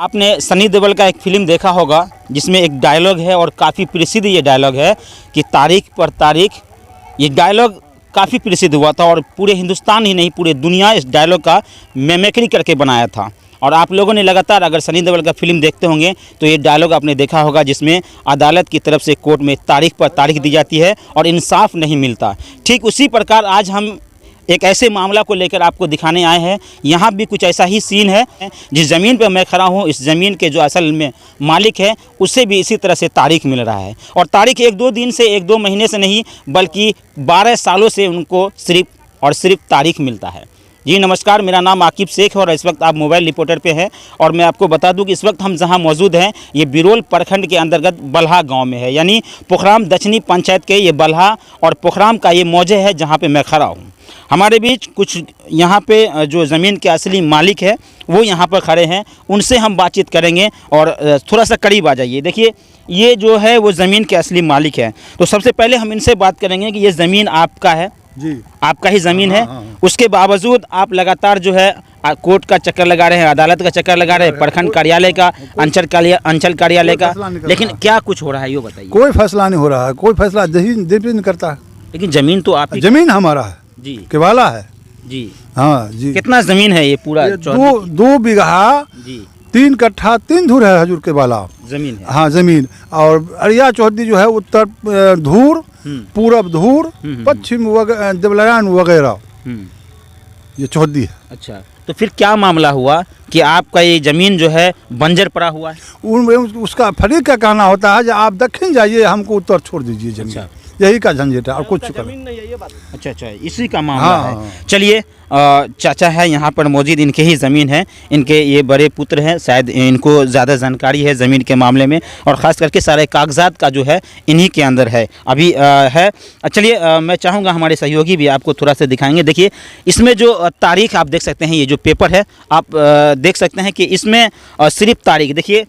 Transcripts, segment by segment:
आपने सनी देओल का एक फिल्म देखा होगा जिसमें एक डायलॉग है और काफ़ी प्रसिद्ध ये डायलॉग है कि तारीख पर तारीख। ये डायलॉग काफ़ी प्रसिद्ध हुआ था और पूरे हिंदुस्तान ही नहीं पूरे दुनिया इस डायलॉग का मेमेक्री करके बनाया था। और आप लोगों ने लगातार अगर सनी देओल का फिल्म देखते होंगे तो ये डायलॉग आपने देखा होगा जिसमें अदालत की तरफ से कोर्ट में तारीख पर तारीख दी जाती है और इंसाफ नहीं मिलता। ठीक उसी प्रकार आज हम एक ऐसे मामला को लेकर आपको दिखाने आए हैं। यहाँ भी कुछ ऐसा ही सीन है। जिस ज़मीन पर मैं खड़ा हूँ इस ज़मीन के जो असल में मालिक है उससे भी इसी तरह से तारीख मिल रहा है। और तारीख एक दो दिन से एक दो महीने से नहीं बल्कि 12 सालों से उनको सिर्फ और सिर्फ तारीख मिलता है। जी नमस्कार, मेरा नाम आकिब शेख है और इस वक्त आप मोबाइल रिपोर्टर पे हैं। और मैं आपको बता दूं कि इस वक्त हम जहां मौजूद हैं ये बिरोल प्रखंड के अंतर्गत बल्हा गांव में है, यानी पोखराम दक्षिणी पंचायत के ये बल्हा और पोखराम का ये मौजे है जहां पे मैं खड़ा हूं। हमारे बीच कुछ यहाँ पे जो ज़मीन के असली मालिक है वो यहाँ पर खड़े हैं, उनसे हम बातचीत करेंगे। और थोड़ा सा करीब आ जाइए, देखिए ये जो है वो ज़मीन के असली मालिक है। तो सबसे पहले हम इनसे बात करेंगे कि ये ज़मीन आपका है जी, आपका ही ज़मीन है। उसके बावजूद आप लगातार जो है कोर्ट का चक्कर लगा रहे हैं, अदालत का चक्कर लगा रहे हैं, प्रखंड कार्यालय का, अंचल कार्यालय का, लेकिन क्या कुछ हो रहा है ये बताइए। कोई फैसला नहीं हो रहा है, कोई फैसला नहीं करता है। लेकिन ज़मीन तो आप जमीन हमारा है जी, केवाला है जी हाँ जी। कितना ज़मीन है ये पूरा? ये दो बीघा जी 3 कट्ठा 3 धूर है हजूर केवाला ज़मीन है। हाँ जमीन। और अरिया चौधरी जो है उत्तर धूर, पूरब धूर, पश्चिम देवलयान वगैरह ये चौधरी है। अच्छा, तो फिर क्या मामला हुआ कि आपका ये ज़मीन जो है बंजर पड़ा हुआ है? उसका फरीक का कहना होता है कि आप दक्षिण जाइए, हमको उत्तर छोड़ दीजिए जमीन। अच्छा। यही का झंझट है और कुछ अच्छा अच्छा, इसी का मामला है। चलिए, चाचा है यहाँ पर मौजूद, इनके ही ज़मीन है, इनके ये बड़े पुत्र हैं, शायद इनको ज़्यादा जानकारी है ज़मीन के मामले में और ख़ास करके सारे कागजात का जो है इन्हीं के अंदर है अभी है। चलिए, मैं चाहूँगा हमारे सहयोगी भी आपको थोड़ा सा दिखाएंगे। देखिए इसमें जो तारीख आप देख सकते हैं, ये जो पेपर है आप देख सकते हैं कि इसमें सिर्फ तारीख देखिए,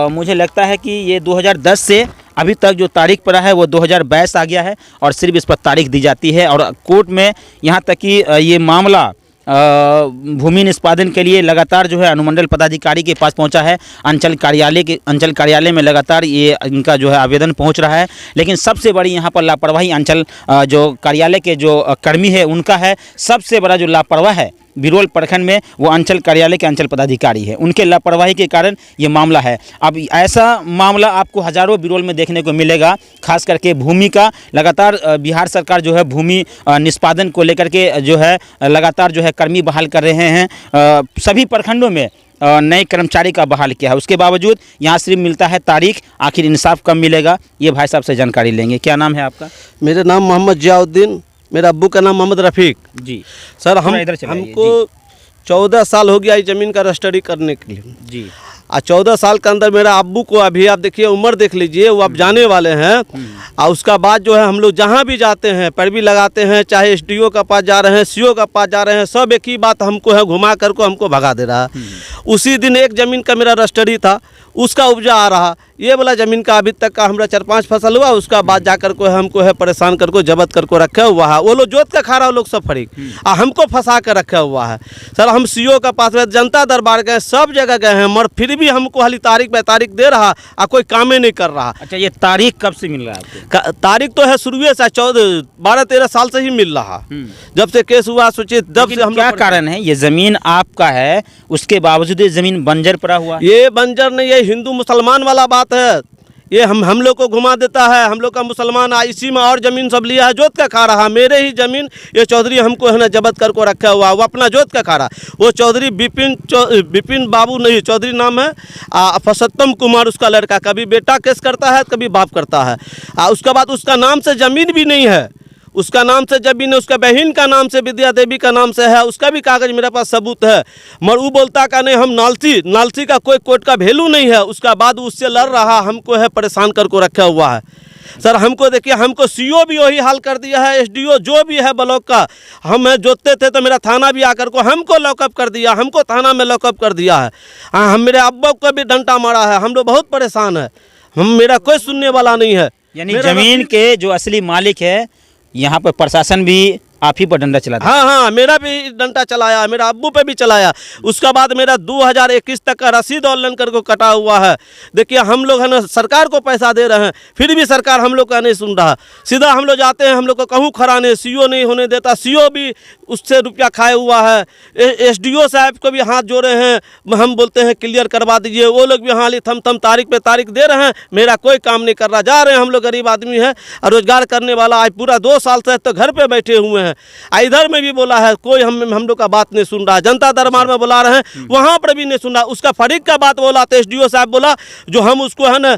मुझे लगता है कि ये 2010 से अभी तक जो तारीख पड़ा है वो 2022 आ गया है और सिर्फ इस पर तारीख दी जाती है। और कोर्ट में यहाँ तक कि ये मामला भूमि निष्पादन के लिए लगातार जो है अनुमंडल पदाधिकारी के पास पहुंचा है, अंचल कार्यालय में लगातार ये इनका जो है आवेदन पहुंच रहा है। लेकिन सबसे बड़ी यहाँ पर लापरवाही अंचल जो कार्यालय के जो कर्मी है उनका है। सबसे बड़ा जो लापरवाह है बिरोल प्रखंड में वो अंचल कार्यालय के अंचल पदाधिकारी है, उनके लापरवाही के कारण ये मामला है। अब ऐसा मामला आपको हज़ारों बिरोल में देखने को मिलेगा, खास करके भूमि का। लगातार बिहार सरकार जो है भूमि निष्पादन को लेकर के जो है लगातार जो है कर्मी बहाल कर रहे हैं। सभी प्रखंडों में नए कर्मचारी का बहाल किया है, उसके बावजूद यहाँ सिर्फ मिलता है तारीख। आखिर इंसाफ कब मिलेगा ये भाई साहब से जानकारी लेंगे। क्या नाम है आपका? मेरा नाम मोहम्मद जियाउद्दीन, मेरा अब्बू का नाम मोहम्मद रफ़ीक जी। सर, हमको 14 साल हो गया इस ज़मीन का रजिस्ट्री करने के लिए जी। 14 साल के अंदर मेरा अब्बू को, अभी आप देखिए उम्र देख लीजिए, वो अब जाने वाले हैं। और उसका बाद जो है हम लोग जहाँ भी जाते हैं पैरवी लगाते हैं, चाहे SDO का पास जा रहे हैं, CO का पास जा रहे हैं, सब एक ही बात हमको है, घुमा कर को हमको भगा दे रहा है। उसी दिन एक ज़मीन का मेरा रजिस्ट्री था, उसका उपजा आ रहा, ये वाला ज़मीन का अभी तक का हमारा 4-5 फसल हुआ, उसका बाद जाकर को हमको है परेशान कर को जब्त कर को रखा हुआ है। वो लोग जोत का खा रहा, वो लोग सब फरीक और हमको फंसा कर रखा हुआ है। सर हम CO का पास में जनता दरबार गए, सब जगह गए हैं, मगर फिर भी हमको हाली तारीख पे तारीख दे रहा और कोई काम ही नहीं कर रहा। अच्छा, ये तारीख कब से मिल रहा है आपको? तारीख तो है शुरू से 12-13 साल से ही मिल रहा, जब से केस हुआ। सोचिए जब से हम, क्या कारण है ये ज़मीन आपका है उसके बावजूद ये ज़मीन बंजर पड़ा हुआ? ये बंजर नहीं, ये हिंदू मुसलमान वाला बात है। ये हम लोग को घुमा देता है, हम लोग का मुसलमान इसी में और ज़मीन सब लिया है, जोत का खा रहा। मेरे ही ज़मीन ये चौधरी हमको है ना जब्त कर को रखा हुआ, वो अपना जोत का खा रहा। वो चौधरी बिपिन बाबू नहीं चौधरी नाम है, फसत्तम कुमार उसका लड़का, कभी बेटा केस करता है कभी बाप करता है। उसके बाद उसका नाम से ज़मीन भी नहीं है, उसका नाम से जमीन है, उसका बहन का नाम से विद्या देवी का नाम से है, उसका भी कागज़ मेरे पास सबूत है। मगर वो बोलता का नहीं, हम नालसी का कोई कोर्ट का वैल्यू नहीं है। उसका बाद उससे लड़ रहा, हमको है परेशान कर को रखा हुआ है। सर हमको देखिए, हमको CO भी वही हाल कर दिया है, SDO जो भी है ब्लॉक का। हम जोतते थे तो मेरा थाना भी आकर को हमको लॉकअप कर दिया, हमको थाना में लॉकअप कर दिया है। हाँ, हम मेरे अब्बा को भी डंटा मारा है, हम लोग बहुत परेशान है, मेरा कोई सुनने वाला नहीं है। यानी ज़मीन के जो असली मालिक है यहाँ पर प्रशासन भी आप ही पर डंडा चला था? हाँ हाँ, मेरा भी डंडा चलाया, मेरा अब्बू पे भी चलाया। उसका बाद मेरा 2021 तक का रसीद ऑनलाइन करके कटा हुआ है। देखिए हम लोग है ना सरकार को पैसा दे रहे हैं, फिर भी सरकार हम लोग का नहीं सुन रहा। सीधा हम लोग जाते हैं, हम लोग को कहूँ खड़ा नहीं, सीओ नहीं होने देता, सीओ भी उससे रुपया खाए हुआ है। एसडीओ साहब को भी हाथ जोड़े हैं, हम बोलते हैं क्लियर करवा दीजिए, वो लोग भी हाली थम तारीख पे तारीख दे रहे हैं, मेरा कोई काम नहीं कर रहा। जा रहे हैं, हम लोग गरीब आदमी है और रोजगार करने वाला, आज पूरा 2 साल से तो घर पे बैठे हुए हैं। इधर में भी बोला है, कोई हम लोग का बात नहीं सुन रहा। जनता दरबार में बुला रहे हैं, वहाँ पर भी नहीं सुन रहा। उसका फरीक का बात बोला तो एसडीओ साहब बोला जो हम उसको है ना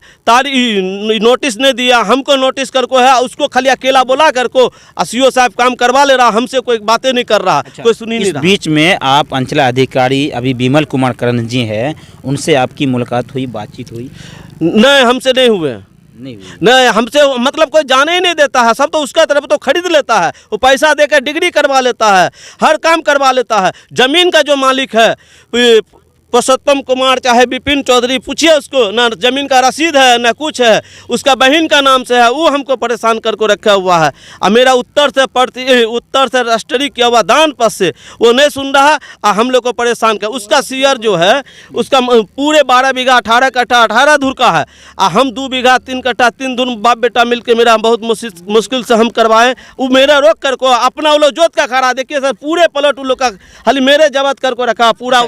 नोटिस नहीं दिया, हमको नोटिस करको है, उसको खाली अकेला बोला करको सीओ साहब काम करवा ले रहा, हमसे कोई बातें नहीं कर रहा। अच्छा, कोई सुनी नहीं रहा। बीच में आप अंचलाधिकारी अभी विमल कुमार करण जी हैं, उनसे आपकी मुलाकात हुई, बातचीत हुई? नहीं, हमसे नहीं हुए। नहीं हुई। नहीं, हमसे मतलब कोई जाने ही नहीं देता है, सब तो उसका तरफ तो खरीद लेता है, वो पैसा देकर डिग्री करवा लेता है, हर काम करवा लेता है। जमीन का जो मालिक है पुरुषोत्तम कुमार चाहे विपिन चौधरी, पूछिए उसको, ना जमीन का रसीद है ना कुछ है, उसका बहन का नाम से है, वो हमको परेशान करके रखा हुआ है। और मेरा उत्तर से रजिस्ट्री किया हुआ दान पद से वो नहीं सुन रहा और हम लोग को परेशान कर। उसका शेयर जो है उसका पूरे 12 बीघा 18 कट्ठा 18 धुर का है और हम 2 बीघा 3 कट्ठा 3 धुर बाप बेटा मिलके मेरा बहुत मुश्किल से हम करवाए। वो मेरा रोक कर को अपना वो लोग जोत का खड़ा, देखिए सर पूरे प्लॉट उन लोग का खाली मेरे जब्त करके रखा पूरा।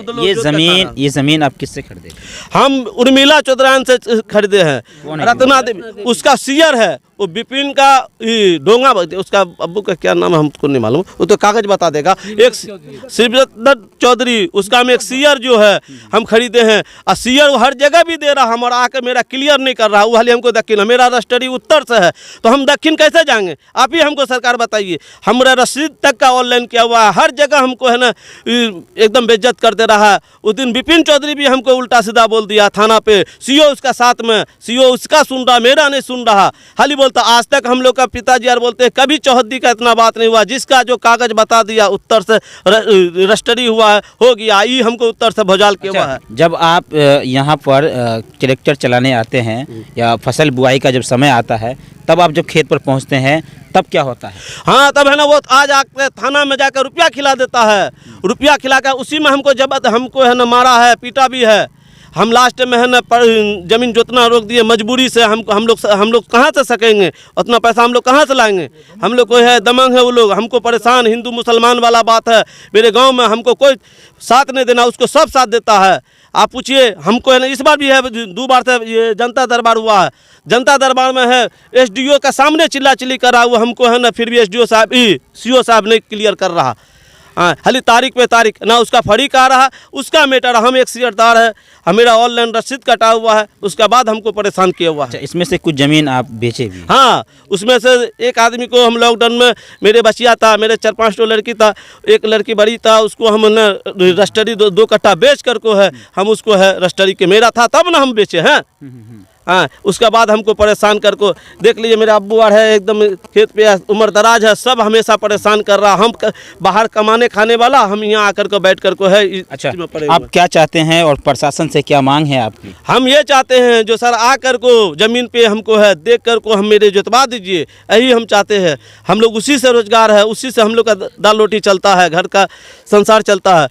ये जमीन आप किससे खरीदे? हम उर्मिला चौधरान से खरीदे हैं, कौन है? रत्ना देवी उसका शेयर है। वो विपिन का डोंगा, उसका अब्बू का क्या नाम है हमको नहीं मालूम, वो तो कागज बता देगा। एक शिवरत्न चौधरी, उसका में एक शेयर जो है हम खरीदे हैं और शेयर वो हर जगह भी दे रहा, हमारा आकर मेरा क्लियर नहीं कर रहा। वो हाली हमको दक्षिण, मेरा रजिस्ट्री उत्तर से है तो हम दक्षिण कैसे जाएंगे? आप ही हमको सरकार बताइए। हमारा रसीद तक का ऑनलाइन किया हुआ है, हर जगह हमको है ना एकदम बेइज्जत कर दे रहा है। उस दिन विपिन चौधरी भी हमको उल्टा सीधा बोल दिया थाना पे, सीओ उसका साथ में, सीओ उसका सुन रहा, मेरा नहीं सुन रहा। हाली बोलता आज तक हम लोग का पिताजी यार बोलते हैं कभी चौहद्दी का इतना बात नहीं हुआ, जिसका जो कागज बता दिया उत्तर से रजिस्ट्री हुआ है हो गया, ये हमको उत्तर से भोजाल के हुआ है। जब आप यहाँ पर ट्रैक्टर चलाने आते हैं या फसल बुआई का जब समय आता है, तब आप जब खेत पर पहुँचते हैं तब क्या होता है? हाँ, तब है ना वो आज आकर थाना में जाकर रुपया खिला देता है, रुपया खिलाकर उसी में हमको जबत हमको है ना मारा है, पीटा भी है। हम लास्ट में है ना जमीन जोतना रोक दिए मजबूरी से। हम लोग कहाँ से सकेंगे उतना पैसा, हम लोग कहाँ से लाएंगे? हम लोग कोई है दमंग है, वो लोग हमको परेशान, हिंदू मुसलमान वाला बात है। मेरे गांव में हमको कोई साथ नहीं देना, उसको सब साथ देता है। आप पूछिए हमको है ना, इस बार भी है 2 बार से ये जनता दरबार हुआ है, जनता दरबार में है एसडीओ का सामने चिल्ला कर रहा है वो हमको है ना, फिर भी एसडीओ साहब सीओ साहब नहीं क्लियर कर रहा। हाँ, खाली तारीख पे तारीख ना उसका फरीक आ रहा, उसका मेटर, हम एक शेयरदार है, मेरा ऑनलाइन रसीद कटा हुआ है, उसका बाद हमको परेशान किया हुआ है। इसमें से कुछ ज़मीन आप बेचे भी? हाँ, उसमें से एक आदमी को हम लॉकडाउन में, मेरे बचिया था, मेरे 4-5 लड़की था, एक लड़की बड़ी था, उसको हमने रजिस्ट्री 2 कट्ठा बेच कर को है हम उसको है रजिस्ट्री के मेरा था तब ना हम बेचे हैं। हाँ, उसका बाद हमको परेशान कर को देख लीजिए, मेरा अब्बू है एकदम खेत पे उम्र दराज है, सब हमेशा परेशान कर रहा। हम बाहर कमाने खाने वाला, हम यहाँ आकर को बैठ कर को है। अच्छा, आप क्या चाहते हैं और प्रशासन से क्या मांग है आपकी? हम ये चाहते हैं जो सर आकर को ज़मीन पे हमको है देख कर को हम मेरे जोतवा दीजिए, यही हम चाहते हैं। हम लोग उसी से रोजगार है, उसी से हम लोग का दाल रोटी चलता है, घर का संसार चलता है।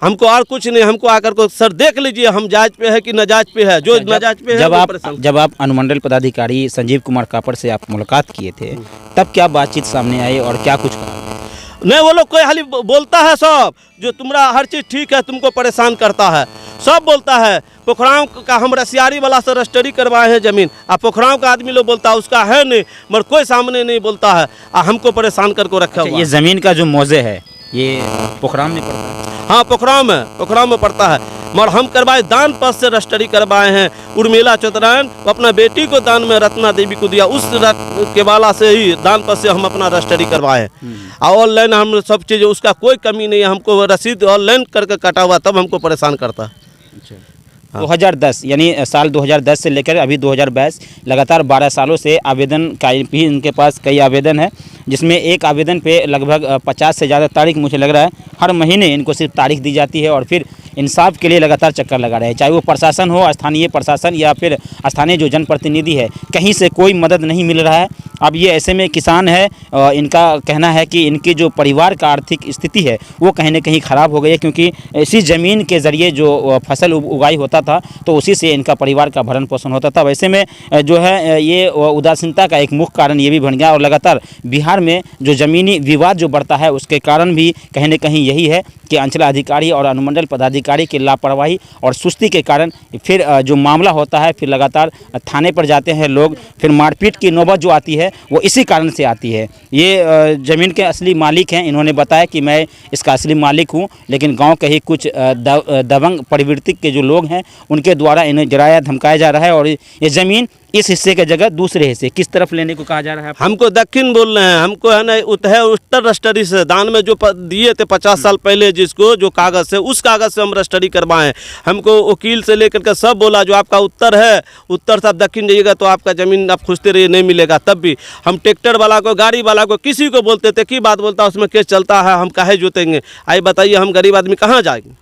हमको और कुछ नहीं, हमको आकर को सर देख लीजिए हम जायज पे है कि नाजायज पे है। जो नाजायज पे है, जब आप अनुमंडल पदाधिकारी संजीव कुमार कापड़ से आप मुलाकात किए थे, तब क्या बातचीत सामने आई और क्या कुछ कहा? नहीं, वो लोग कोई हाली बोलता है सब जो तुम्हारा हर चीज़ ठीक है, तुमको परेशान करता है, सब बोलता है। पोखराव का हम रसियारी वाला से रजिस्ट्री करवाए हैं ज़मीन, और पोखराव का आदमी लोग बोलता है उसका है नहीं, मगर कोई सामने नहीं बोलता है और हमको परेशान करके रखा हुआ। ये ज़मीन का जो मौजे है ये पोखराम में पड़ता है? हाँ, पोखराव में पड़ता है, मगर हम करवाए दान पद से रजिस्ट्री करवाए हैं। उर्मिला चौधरान अपना बेटी को दान में रत्ना देवी को दिया, उस के वाला से ही दान पद से हम अपना रजिस्ट्री करवाए। और ऑनलाइन हम सब चीज़, उसका कोई कमी नहीं है, हमको रसीद ऑनलाइन करके कटा हुआ तब हमको परेशान करता है। 2010 यानी साल 2010 से लेकर अभी 2022 लगातार 12 सालों से आवेदन का भी इनके पास कई आवेदन है, जिसमें एक आवेदन पे लगभग 50 से ज़्यादा तारीख मुझे लग रहा है हर महीने इनको सिर्फ तारीख दी जाती है और फिर इंसाफ के लिए लगातार चक्कर लगा रहे हैं। चाहे वो प्रशासन हो, स्थानीय प्रशासन या फिर स्थानीय जो जनप्रतिनिधि है, कहीं से कोई मदद नहीं मिल रहा है। अब ये ऐसे में किसान है, इनका कहना है कि इनकी जो परिवार का आर्थिक स्थिति है वो कहीं ना कहीं ख़राब हो गई है, क्योंकि इसी ज़मीन के ज़रिए जो फसल उगाई होता था तो उसी से इनका परिवार का भरण पोषण होता था। वैसे में जो है ये उदासीनता का एक मुख्य कारण ये भी बन गया, और लगातार बिहार में जो ज़मीनी विवाद जो बढ़ता है उसके कारण भी कहीं ना कहीं यही है कि अंचलाधिकारी और अनुमंडल पदाधिकारी की लापरवाही और सुस्ती के कारण फिर जो मामला होता है फिर लगातार थाने पर जाते हैं लोग, फिर मारपीट की नौबत जो आती है वो इसी कारण से आती है। ये ज़मीन के असली मालिक हैं, इन्होंने बताया कि मैं इसका असली मालिक हूं, लेकिन गांव के ही कुछ दबंग प्रवृत्ति के जो लोग हैं उनके द्वारा इन्हें डराया धमकाया जा रहा है, और ये ज़मीन इस हिस्से के जगह दूसरे हिस्से किस तरफ लेने को कहा जा रहा है? हमको दक्षिण बोल रहे हैं, हमको है ना उत्तर रजिस्ट्री से दान में जो दिए थे 50 साल पहले जिसको जो कागज़ से, उस कागज़ से हम रजिस्ट्री करवाएं। हमको वकील से लेकर के सब बोला जो आपका उत्तर है, उत्तर से आप दक्षिण जाइएगा तो आपका ज़मीन आप खोजते रहिए नहीं मिलेगा। तब भी हम ट्रैक्टर वाला को, गाड़ी वाला को, किसी को बोलते थे कि बात बोलता उसमें केस चलता है, हम काहे जोतेंगे? आइए बताइए हम गरीब आदमी कहाँ जाएंगे?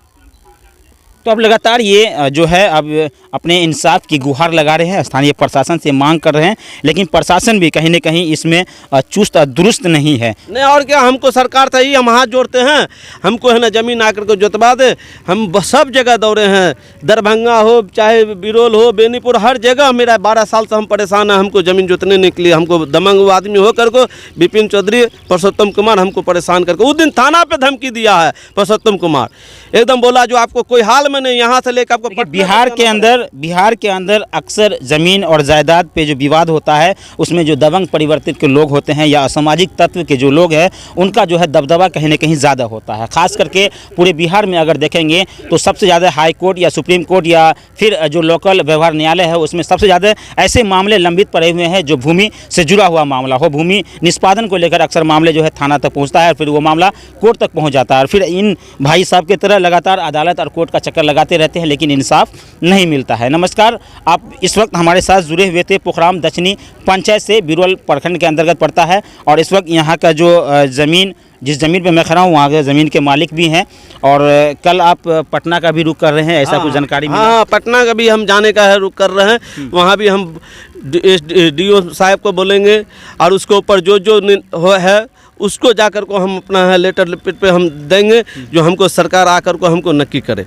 तो अब लगातार ये जो है अब अपने इंसाफ की गुहार लगा रहे हैं, स्थानीय प्रशासन से मांग कर रहे हैं, लेकिन प्रशासन भी कहीं न कहीं इसमें चुस्त दुरुस्त नहीं है। नहीं और क्या, हमको सरकार से ही हम हाथ जोड़ते हैं, हमको है ना ज़मीन आकर को जोतवा दे। हम सब जगह दौड़े हैं, दरभंगा हो चाहे बिरोल हो, बेनीपुर, हर जगह मेरा 12 साल से हम परेशान हैं। हमको ज़मीन जोतने नहीं के लिए, हमको दमंग आदमी होकर को विपिन चौधरी, पुरुषोत्तम कुमार हमको परेशान करके उस दिन थाना पे धमकी दिया है। पुरुषोत्तम कुमार एकदम बोला जो आपको कोई हाल में नहीं, यहाँ से लेकर आपको बिहार के अंदर अक्सर ज़मीन और जायदाद पे जो विवाद होता है उसमें जो दबंग परिवर्तित के लोग होते हैं या असामाजिक तत्व के जो लोग हैं उनका जो है दबदबा कहीं ना कहीं ज़्यादा होता है। खास करके पूरे बिहार में अगर देखेंगे तो सबसे ज़्यादा हाई कोर्ट या सुप्रीम कोर्ट या फिर जो लोकल व्यवहार न्यायालय है उसमें सबसे ज़्यादा ऐसे मामले लंबित पड़े हुए हैं जो भूमि से जुड़ा हुआ मामला हो। भूमि निष्पादन को लेकर अक्सर मामले जो है थाना तक पहुँचता है, फिर वो मामला कोर्ट तक पहुँच जाता है, और फिर इन भाई साहब की तरह लगातार अदालत और कोर्ट का चक्कर लगाते रहते हैं लेकिन इंसाफ नहीं मिलता है। नमस्कार, आप इस वक्त हमारे साथ जुड़े हुए थे पोखराम दक्षिणी पंचायत से, बिरोल प्रखंड के अंतर्गत पड़ता है, और इस वक्त यहाँ का जो ज़मीन, जिस ज़मीन पे मैं खड़ा हूँ वहाँ के ज़मीन के मालिक भी हैं, और कल आप पटना का भी रुख कर रहे हैं, ऐसा कुछ जानकारी मिला? हाँ, पटना का भी हम जाने का है रुख कर रहे हैं। वहाँ भी हम DO साहब को बोलेंगे और उसके ऊपर जो है उसको जाकर को हम अपना है लेटर लिपिट पे हम देंगे जो हमको सरकार आकर को हमको नक्की करे।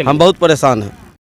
हम बहुत परेशान हैं।